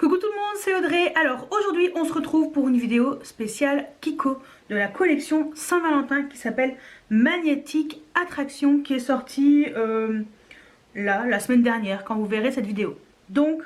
Coucou tout le monde, c'est Audrey. Alors aujourd'hui on se retrouve pour une vidéo spéciale Kiko de la collection Saint-Valentin qui s'appelle Magnétique Attraction, qui est sortie là la semaine dernière quand vous verrez cette vidéo. Donc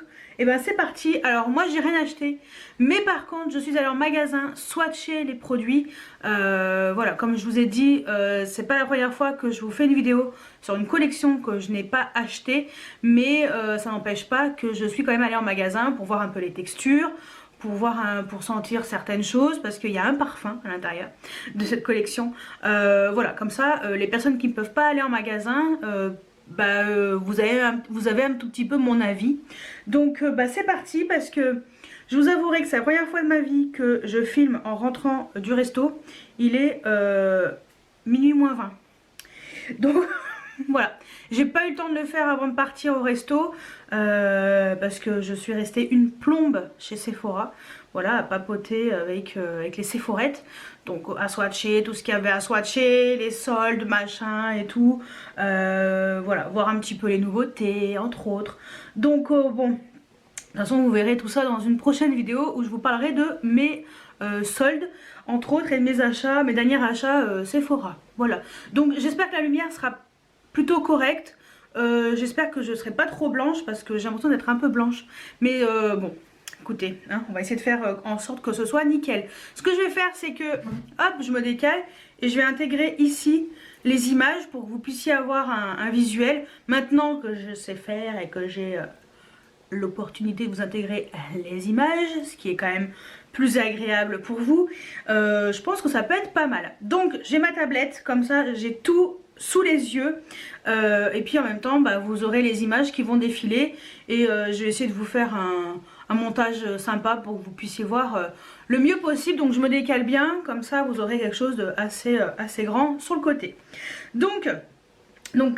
c'est parti. Alors moi j'ai rien acheté, mais par contre je suis allée en magasin swatcher les produits. Voilà, comme je vous ai dit, c'est pas la première fois que je vous fais une vidéo sur une collection que je n'ai pas achetée, mais ça n'empêche pas que je suis quand même allée en magasin pour voir un peu les textures, pour sentir certaines choses, parce qu'il y a un parfum à l'intérieur de cette collection. Voilà, comme ça les personnes qui ne peuvent pas aller en magasin, vous avez un tout petit peu mon avis. Donc c'est parti, parce que je vous avouerai que c'est la première fois de ma vie que je filme en rentrant du resto. Il est minuit moins 20. Donc voilà, j'ai pas eu le temps de le faire avant de partir au resto, parce que je suis restée une plombe chez Sephora. Voilà, à papoter avec les Sephorettes. Donc à swatcher tout ce qu'il y avait à swatcher, les soldes, machin et tout. Voilà, voir un petit peu les nouveautés, entre autres. Donc bon, de toute façon vous verrez tout ça dans une prochaine vidéo où je vous parlerai de mes soldes, entre autres, et de mes achats, mes derniers achats Sephora. Voilà, donc j'espère que la lumière sera plutôt correcte. J'espère que je ne serai pas trop blanche, parce que j'ai l'impression d'être un peu blanche. Mais bon, écoutez, hein, on va essayer de faire en sorte que ce soit nickel. Ce que je vais faire, c'est que, hop, je me décale et je vais intégrer ici les images pour que vous puissiez avoir un visuel. Maintenant que je sais faire et que j'ai l'opportunité de vous intégrer les images, ce qui est quand même plus agréable pour vous, je pense que ça peut être pas mal. Donc j'ai ma tablette, comme ça j'ai tout sous les yeux, et puis en même temps vous aurez les images qui vont défiler, et je vais essayer de vous faire un montage sympa pour que vous puissiez voir le mieux possible. Donc je me décale bien, comme ça vous aurez quelque chose de assez grand sur le côté. Donc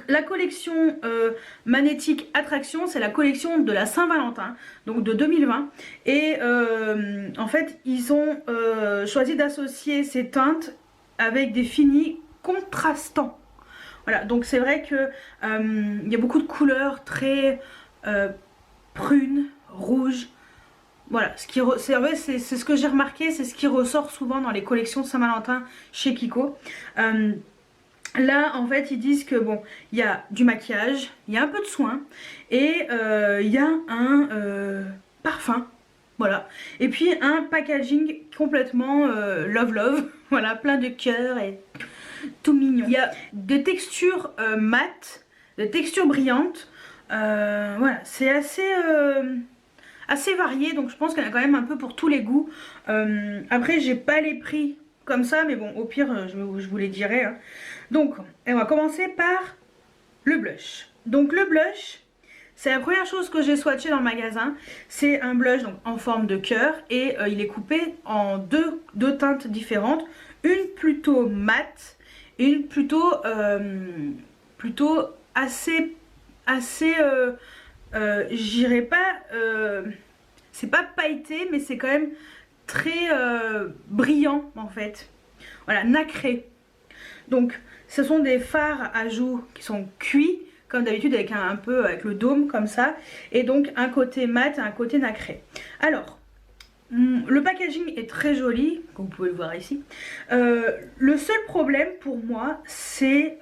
la collection Magnétique Attraction, c'est la collection de la Saint-Valentin, donc de 2020. Et en fait, ils ont choisi d'associer ces teintes avec des finis contrastants. Voilà, donc c'est vrai que il y a beaucoup de couleurs très prunes, rouges. Voilà, c'est ce que j'ai remarqué, c'est ce qui ressort souvent dans les collections Saint-Valentin chez Kiko. Là en fait ils disent que bon, il y a du maquillage, il y a un peu de soin, et il y a un parfum, voilà, et puis un packaging complètement love voilà, plein de cœurs et tout mignon. Il y a des textures mates, des textures brillantes, voilà, c'est assez varié, donc je pense qu'il y en a quand même un peu pour tous les goûts. Après j'ai pas les prix comme ça, mais bon, au pire je vous les dirai, hein. Donc on va commencer par le blush. Donc le blush, c'est la première chose que j'ai swatché dans le magasin. C'est un blush donc en forme de cœur, et il est coupé en deux teintes différentes, une plutôt mate et une plutôt assez j'irais pas, c'est pas pailleté, mais c'est quand même très brillant en fait. Voilà, nacré. Donc ce sont des fards à joues qui sont cuits comme d'habitude, avec un peu avec le dôme comme ça, et donc un côté mat et un côté nacré. Alors le packaging est très joli, comme vous pouvez le voir ici. Le seul problème pour moi, c'est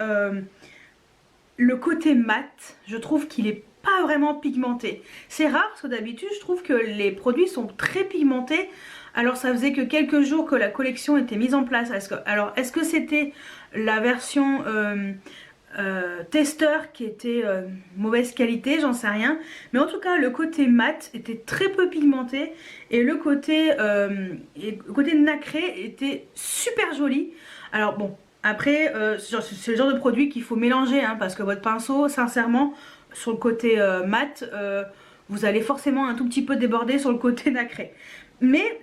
le côté mat. Je trouve qu'il est pas vraiment pigmenté. C'est rare, parce que d'habitude je trouve que les produits sont très pigmentés. Alors ça faisait que quelques jours que la collection était mise en place. Est-ce que c'était la version testeur qui était mauvaise qualité, j'en sais rien. Mais en tout cas le côté mat était très peu pigmenté, et le côté nacré était super joli. Alors bon, après c'est le genre de produit qu'il faut mélanger, hein, parce que votre pinceau, sincèrement, sur le côté mat, vous allez forcément un tout petit peu déborder sur le côté nacré. Mais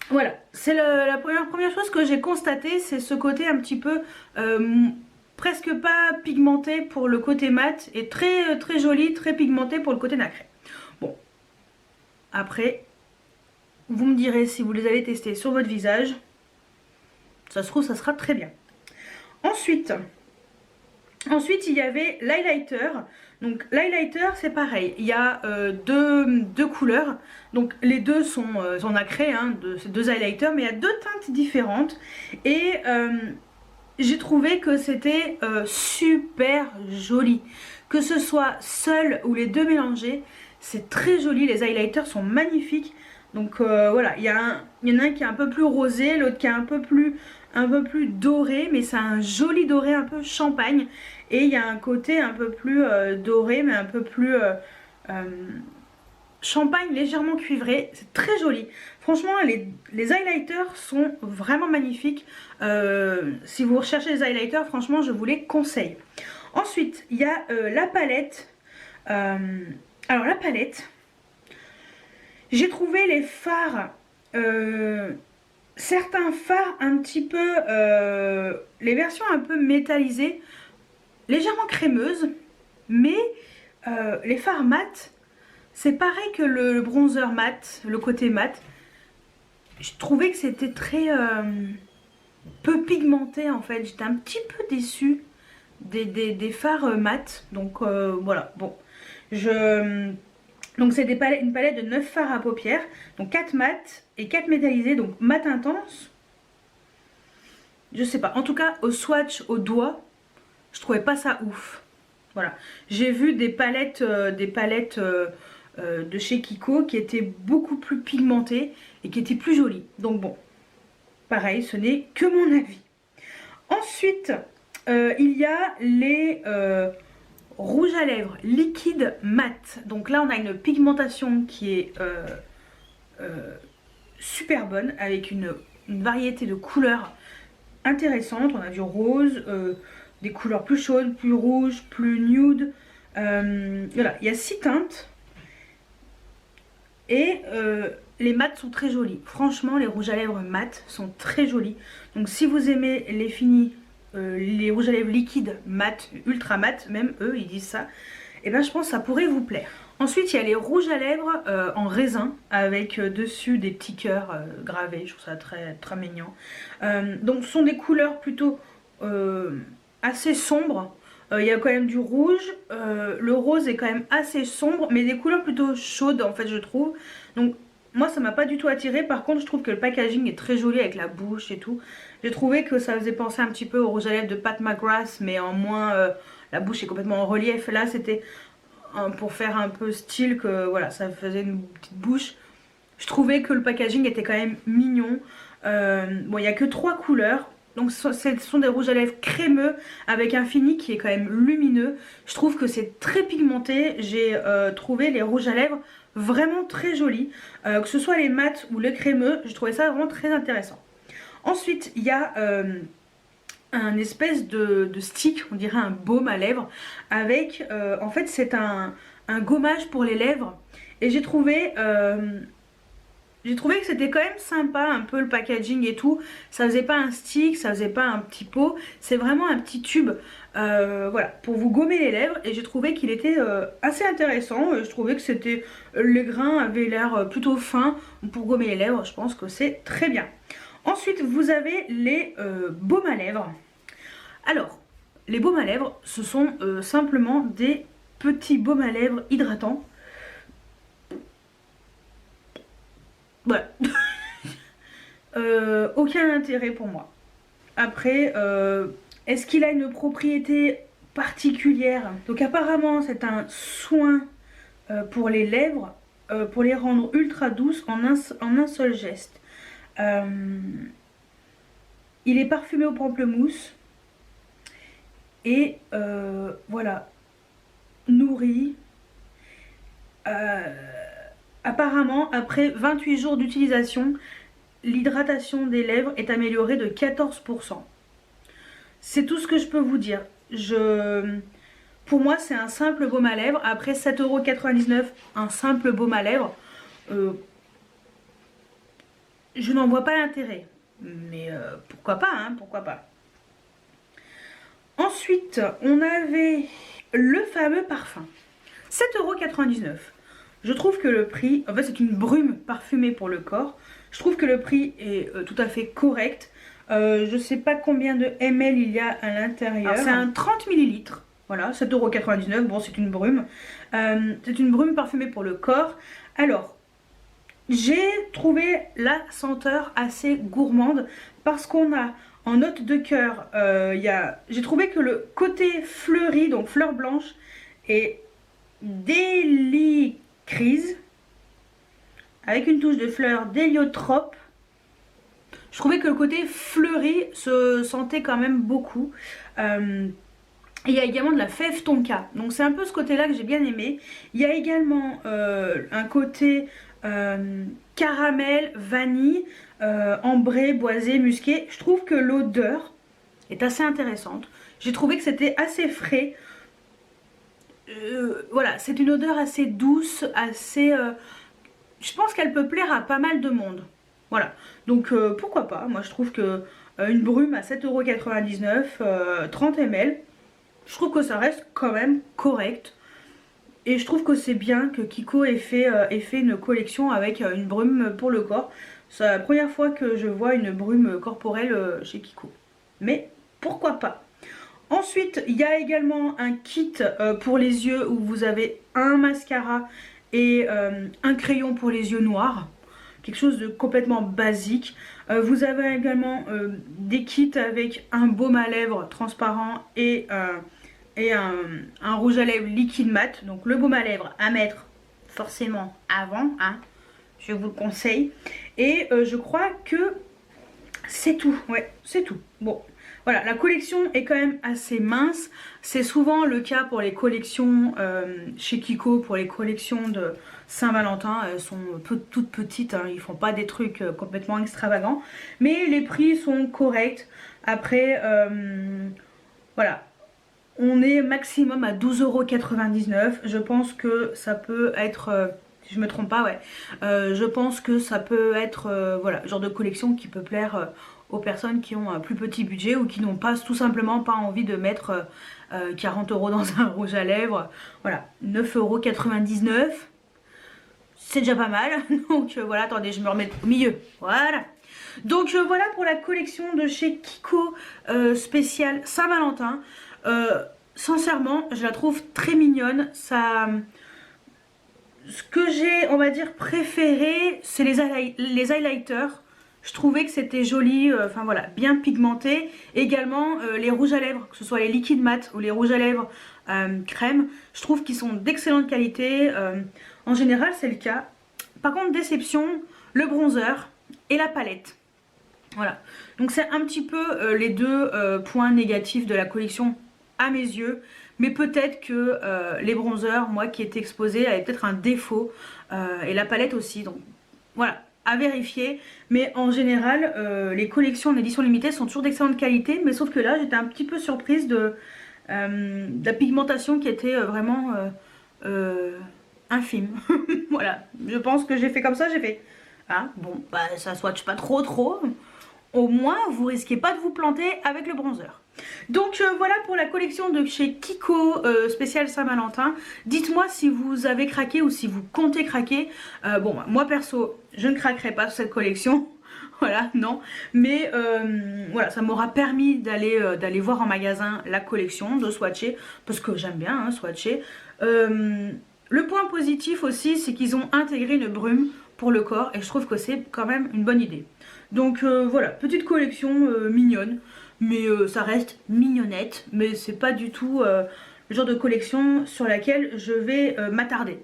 voilà, c'est la première chose que j'ai constatée, c'est ce côté un petit peu presque pas pigmenté pour le côté mat, et très très joli, très pigmenté pour le côté nacré. Bon, après vous me direz si vous les avez testés sur votre visage. Ça se trouve ça sera très bien. Ensuite Ensuite, il y avait l'highlighter. Donc l'highlighter, c'est pareil. Il y a deux couleurs. Donc les deux sont nacrés, hein, ces deux highlighters, mais il y a deux teintes différentes. Et j'ai trouvé que c'était super joli. Que ce soit seul ou les deux mélangés, c'est très joli. Les highlighters sont magnifiques. Donc voilà, il y en a un qui est un peu plus rosé, l'autre qui est un peu plus doré, mais c'est un joli doré un peu champagne. Et il y a un côté un peu plus doré, mais un peu plus champagne légèrement cuivré. C'est très joli. Franchement, les highlighters sont vraiment magnifiques. Si vous recherchez les highlighters, franchement, je vous les conseille. Ensuite, il y a la palette. Alors la palette, j'ai trouvé les fards, certains fards un petit peu, les versions un peu métallisées, légèrement crémeuses, mais les fards mat, c'est pareil que le bronzer mat, le côté mat. Je trouvais que c'était très peu pigmenté en fait. J'étais un petit peu déçue des fards mat. Donc voilà, bon. Donc c'est une palette de 9 fards à paupières. Donc 4 mat et 4 métallisés. Donc mat intense. Je sais pas. En tout cas, au swatch, au doigt, je trouvais pas ça ouf. Voilà. J'ai vu des palettes de chez Kiko qui étaient beaucoup plus pigmentées et qui étaient plus jolies. Donc bon, pareil, ce n'est que mon avis. Ensuite, il y a les rouges à lèvres liquide mat. Donc là, on a une pigmentation qui est super bonne avec une variété de couleurs intéressantes. On a du rose, des couleurs plus chaudes, plus rouges, plus nude. Voilà, il y a 6 teintes. Et les mats sont très jolis. Franchement, les rouges à lèvres mat sont très jolis. Donc si vous aimez les finis, les rouges à lèvres liquides mat, ultra mat, même eux ils disent ça, et ben je pense que ça pourrait vous plaire. Ensuite il y a les rouges à lèvres en raisin avec dessus des petits cœurs gravés. Je trouve ça très très mignon. Donc ce sont des couleurs plutôt assez sombres. Il y a quand même du rouge, le rose est quand même assez sombre, mais des couleurs plutôt chaudes en fait je trouve. Donc moi ça m'a pas du tout attiré. Par contre je trouve que le packaging est très joli avec la bouche et tout. J'ai trouvé que ça faisait penser un petit peu au rouge à lèvres de Pat McGrath, mais en moins la bouche est complètement en relief. Là c'était pour faire un peu style, que voilà, ça faisait une petite bouche. Je trouvais que le packaging était quand même mignon. Bon, il n'y a que 3 couleurs. Donc ce sont des rouges à lèvres crémeux avec un fini qui est quand même lumineux. Je trouve que c'est très pigmenté. J'ai trouvé les rouges à lèvres vraiment très jolis. Que ce soit les mats ou les crémeux, je trouvais ça vraiment très intéressant. Ensuite, il y a un espèce de stick, on dirait un baume à lèvres. Avec, en fait c'est un gommage pour les lèvres. Et j'ai trouvé que c'était quand même sympa, un peu le packaging et tout. Ça faisait pas un stick, ça faisait pas un petit pot. C'est vraiment un petit tube, voilà, pour vous gommer les lèvres. Et j'ai trouvé qu'il était assez intéressant. Je trouvais que c'était, les grains avaient l'air plutôt fins. Pour gommer les lèvres, je pense que c'est très bien. Ensuite, vous avez les baumes à lèvres. Alors, les baumes à lèvres, ce sont simplement des petits baumes à lèvres hydratants. Voilà. Aucun intérêt pour moi. Après, est-ce qu'il a une propriété particulière? Donc apparemment c'est un soin pour les lèvres, pour les rendre ultra douces en un seul geste. Il est parfumé au pamplemousse. Et voilà, nourri. Apparemment, après 28 jours d'utilisation, l'hydratation des lèvres est améliorée de 14%. C'est tout ce que je peux vous dire. Pour moi, c'est un simple baume à lèvres. Après 7,99 €, un simple baume à lèvres, je n'en vois pas l'intérêt. Mais pourquoi pas, hein, pourquoi pas. Ensuite, on avait le fameux parfum. 7,99 €. Je trouve que le prix, en fait c'est une brume parfumée pour le corps. Je trouve que le prix est tout à fait correct. Je sais pas combien de ml il y a à l'intérieur. C'est un 30 millilitres. Voilà, 7,99 €. Bon, c'est une brume. C'est une brume parfumée pour le corps. Alors, j'ai trouvé la senteur assez gourmande parce qu'on a en note de cœur, j'ai trouvé que le côté fleuri, donc fleur blanche, est délicrise avec une touche de fleur d'héliotrope. Je trouvais que le côté fleuri se sentait quand même beaucoup. Il y a également de la fève tonka, donc c'est un peu ce côté là que j'ai bien aimé. Il y a également un côté caramel, vanille, ambré, boisé, musqué. Je trouve que l'odeur est assez intéressante. J'ai trouvé que c'était assez frais. Voilà, c'est une odeur assez douce, assez... je pense qu'elle peut plaire à pas mal de monde. Voilà, donc pourquoi pas. Moi je trouve que une brume à 7,99 €, 30 ml, je trouve que ça reste quand même correct. Et je trouve que c'est bien que Kiko ait fait une collection avec une brume pour le corps. C'est la première fois que je vois une brume corporelle chez Kiko. Mais pourquoi pas. Ensuite, il y a également un kit pour les yeux où vous avez un mascara et un crayon pour les yeux noirs. Quelque chose de complètement basique. Vous avez également des kits avec un baume à lèvres transparent et un rouge à lèvres liquide mat. Donc le baume à lèvres à mettre forcément avant, hein, je vous le conseille. Et je crois que c'est tout, ouais, c'est tout. Bon, voilà, la collection est quand même assez mince. C'est souvent le cas pour les collections chez Kiko, pour les collections de Saint-Valentin. Elles sont toutes petites, hein, ils font pas des trucs complètement extravagants. Mais les prix sont corrects. Après, voilà. On est maximum à 12,99 €. Je pense que ça peut être, si je me trompe pas, ouais. Je pense que ça peut être, voilà, le genre de collection qui peut plaire aux personnes qui ont un plus petit budget ou qui n'ont pas tout simplement pas envie de mettre 40 € dans un rouge à lèvres. Voilà, 9,99 €. C'est déjà pas mal. Donc voilà, attendez, je me remets au milieu. Voilà. Donc voilà pour la collection de chez Kiko spéciale Saint-Valentin. Sincèrement, je la trouve très mignonne. Ça, ce que j'ai, on va dire, préféré, c'est les highlighters. Je trouvais que c'était joli, enfin voilà, bien pigmenté. Également les rouges à lèvres, que ce soit les liquides mat ou les rouges à lèvres crème, je trouve qu'ils sont d'excellente qualité. En général, c'est le cas. Par contre, déception, le bronzer et la palette. Voilà, donc c'est un petit peu les deux points négatifs de la collection à mes yeux. Mais peut-être que les bronzers, moi qui étais exposée, avaient peut-être un défaut. Et la palette aussi, donc voilà, à vérifier. Mais en général, les collections en édition limitée sont toujours d'excellente qualité. Mais sauf que là, j'étais un petit peu surprise de la pigmentation qui était vraiment infime. Voilà, je pense que j'ai fait comme ça, j'ai fait... Hein, bon, bah ça swatch pas trop. Au moins, vous risquez pas de vous planter avec le bronzer. Donc voilà pour la collection de chez Kiko spécial Saint-Valentin. Dites-moi si vous avez craqué ou si vous comptez craquer. Bon, moi perso, je ne craquerai pas sur cette collection. Voilà, non. Mais voilà, ça m'aura permis d'aller voir en magasin la collection, de swatcher. Parce que j'aime bien hein, swatcher. Le point positif aussi, c'est qu'ils ont intégré une brume pour le corps. Et je trouve que c'est quand même une bonne idée. Donc voilà, petite collection mignonne. Mais ça reste mignonnette, mais c'est pas du tout le genre de collection sur laquelle je vais m'attarder.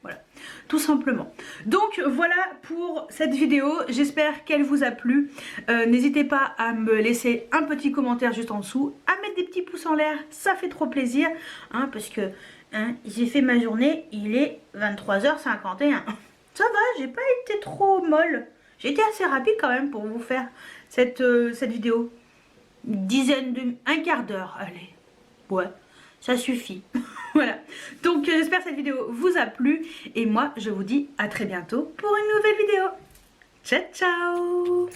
Voilà, tout simplement. Donc voilà pour cette vidéo, j'espère qu'elle vous a plu. N'hésitez pas à me laisser un petit commentaire juste en dessous, à mettre des petits pouces en l'air, ça fait trop plaisir. Hein, parce que hein, j'ai fait ma journée, il est 23h51. Ça va, j'ai pas été trop molle. J'ai été assez rapide quand même pour vous faire cette vidéo. Un quart d'heure, allez, ouais, ça suffit. Voilà, donc j'espère que cette vidéo vous a plu et moi je vous dis à très bientôt pour une nouvelle vidéo. Ciao ciao.